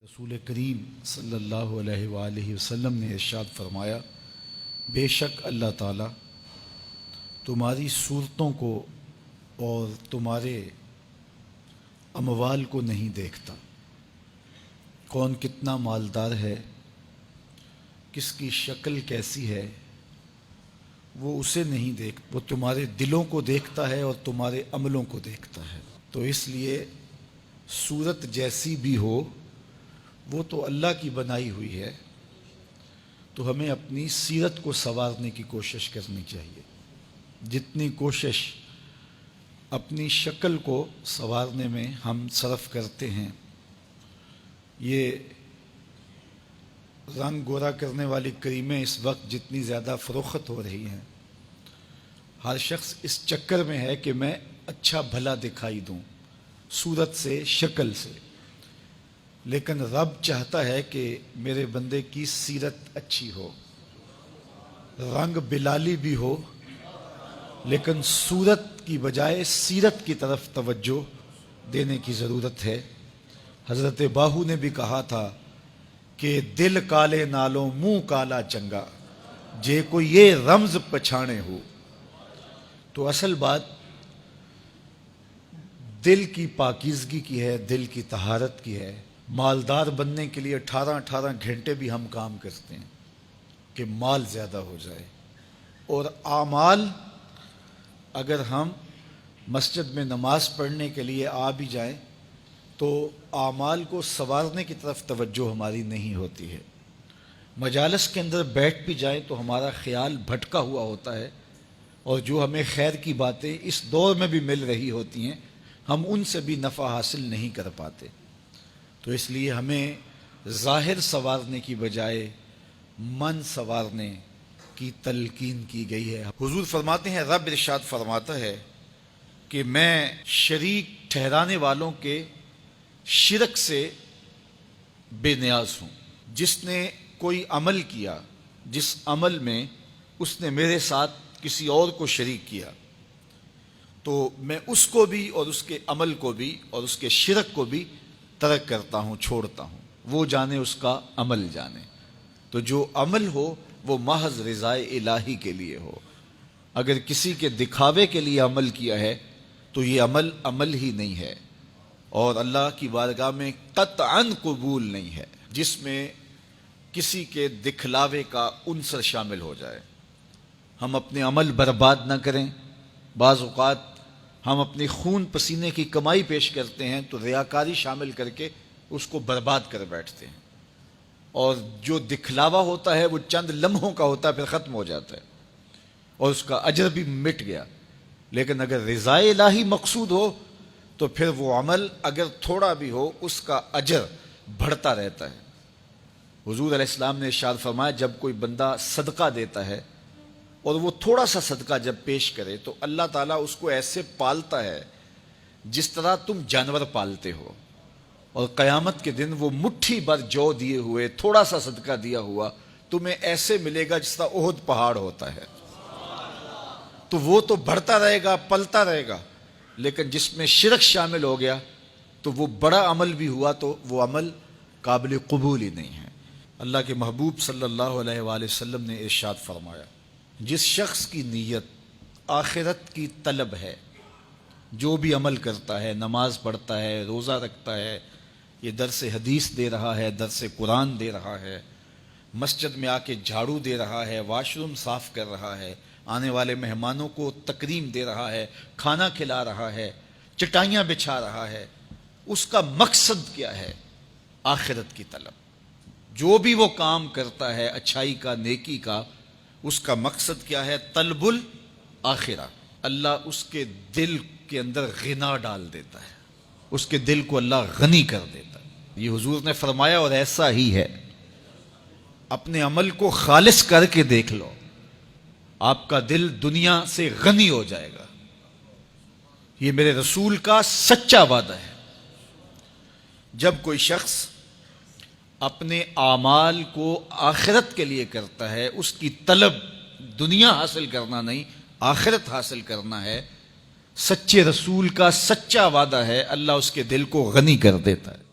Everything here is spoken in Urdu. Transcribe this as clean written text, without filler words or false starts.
رسول کریم صلی اللہ علیہ وآلہ وسلم نے ارشاد فرمایا، بے شک اللہ تعالیٰ تمہاری صورتوں کو اور تمہارے اموال کو نہیں دیکھتا، کون کتنا مالدار ہے، کس کی شکل کیسی ہے، وہ اسے نہیں دیکھتا، وہ تمہارے دلوں کو دیکھتا ہے اور تمہارے عملوں کو دیکھتا ہے۔ تو اس لیے صورت جیسی بھی ہو وہ تو اللہ کی بنائی ہوئی ہے، تو ہمیں اپنی سیرت کو سنوارنے کی کوشش کرنی چاہیے۔ جتنی کوشش اپنی شکل کو سنوارنے میں ہم صرف کرتے ہیں، یہ رنگ گورا کرنے والی کریمیں اس وقت جتنی زیادہ فروخت ہو رہی ہیں، ہر شخص اس چکر میں ہے کہ میں اچھا بھلا دکھائی دوں صورت سے، شکل سے، لیکن رب چاہتا ہے کہ میرے بندے کی سیرت اچھی ہو، رنگ بلالی بھی ہو، لیکن صورت کی بجائے سیرت کی طرف توجہ دینے کی ضرورت ہے۔ حضرت باہو نے بھی کہا تھا کہ دل کالے نالوں منہ کالا چنگا، جے کو یہ رمز پچھانے ہو۔ تو اصل بات دل کی پاکیزگی کی ہے، دل کی طہارت کی ہے۔ مالدار بننے کے لیے 18 گھنٹے بھی ہم کام کرتے ہیں کہ مال زیادہ ہو جائے، اور اعمال اگر ہم مسجد میں نماز پڑھنے کے لیے آ بھی جائیں تو اعمال کو سنوارنے کی طرف توجہ ہماری نہیں ہوتی ہے۔ مجالس کے اندر بیٹھ بھی جائیں تو ہمارا خیال بھٹکا ہوا ہوتا ہے، اور جو ہمیں خیر کی باتیں اس دور میں بھی مل رہی ہوتی ہیں ہم ان سے بھی نفع حاصل نہیں کر پاتے۔ تو اس لیے ہمیں ظاہر سنوارنے کی بجائے من سنوارنے کی تلقین کی گئی ہے۔ حضور فرماتے ہیں، رب ارشاد فرماتا ہے کہ میں شریک ٹھہرانے والوں کے شرک سے بے نیاز ہوں۔ جس نے کوئی عمل کیا جس عمل میں اس نے میرے ساتھ کسی اور کو شریک کیا، تو میں اس کو بھی اور اس کے عمل کو بھی اور اس کے شرک کو بھی ترک کرتا ہوں، چھوڑتا ہوں۔ وہ جانے اس کا عمل جانے۔ تو جو عمل ہو وہ محض رضائے الہی کے لیے ہو۔ اگر کسی کے دکھاوے کے لیے عمل کیا ہے تو یہ عمل ہی نہیں ہے، اور اللہ کی بارگاہ میں قطعاً قبول نہیں ہے، جس میں کسی کے دکھلاوے کا عنصر شامل ہو جائے۔ ہم اپنے عمل برباد نہ کریں۔ بعض اوقات ہم اپنی خون پسینے کی کمائی پیش کرتے ہیں تو ریاکاری شامل کر کے اس کو برباد کر بیٹھتے ہیں، اور جو دکھلاوا ہوتا ہے وہ چند لمحوں کا ہوتا ہے، پھر ختم ہو جاتا ہے اور اس کا اجر بھی مٹ گیا۔ لیکن اگر رضائے الہی مقصود ہو تو پھر وہ عمل اگر تھوڑا بھی ہو اس کا اجر بڑھتا رہتا ہے۔ حضور علیہ السلام نے ارشاد فرمایا، جب کوئی بندہ صدقہ دیتا ہے اور وہ تھوڑا سا صدقہ جب پیش کرے تو اللہ تعالیٰ اس کو ایسے پالتا ہے جس طرح تم جانور پالتے ہو، اور قیامت کے دن وہ مٹھی بھر جو دیے ہوئے تھوڑا سا صدقہ دیا ہوا تمہیں ایسے ملے گا جس طرح احد پہاڑ ہوتا ہے۔ تو وہ تو بڑھتا رہے گا، پلتا رہے گا، لیکن جس میں شرک شامل ہو گیا تو وہ بڑا عمل بھی ہوا تو وہ عمل قابل قبول ہی نہیں ہے۔ اللہ کے محبوب صلی اللہ علیہ وآلہ وسلم نے ارشاد فرمایا، جس شخص کی نیت آخرت کی طلب ہے، جو بھی عمل کرتا ہے، نماز پڑھتا ہے، روزہ رکھتا ہے، یہ درس حدیث دے رہا ہے، درس قرآن دے رہا ہے، مسجد میں آ کے جھاڑو دے رہا ہے، واش روم صاف کر رہا ہے، آنے والے مہمانوں کو تکریم دے رہا ہے، کھانا کھلا رہا ہے، چٹائیاں بچھا رہا ہے، اس کا مقصد کیا ہے؟ آخرت کی طلب۔ جو بھی وہ کام کرتا ہے اچھائی کا، نیکی کا، اس کا مقصد کیا ہے؟ طلب الآخرہ۔ اللہ اس کے دل کے اندر غنا ڈال دیتا ہے، اس کے دل کو اللہ غنی کر دیتا ہے۔ یہ حضور نے فرمایا، اور ایسا ہی ہے۔ اپنے عمل کو خالص کر کے دیکھ لو، آپ کا دل دنیا سے غنی ہو جائے گا۔ یہ میرے رسول کا سچا وعدہ ہے۔ جب کوئی شخص اپنے اعمال کو آخرت کے لیے کرتا ہے، اس کی طلب دنیا حاصل کرنا نہیں، آخرت حاصل کرنا ہے، سچے رسول کا سچا وعدہ ہے، اللہ اس کے دل کو غنی کر دیتا ہے۔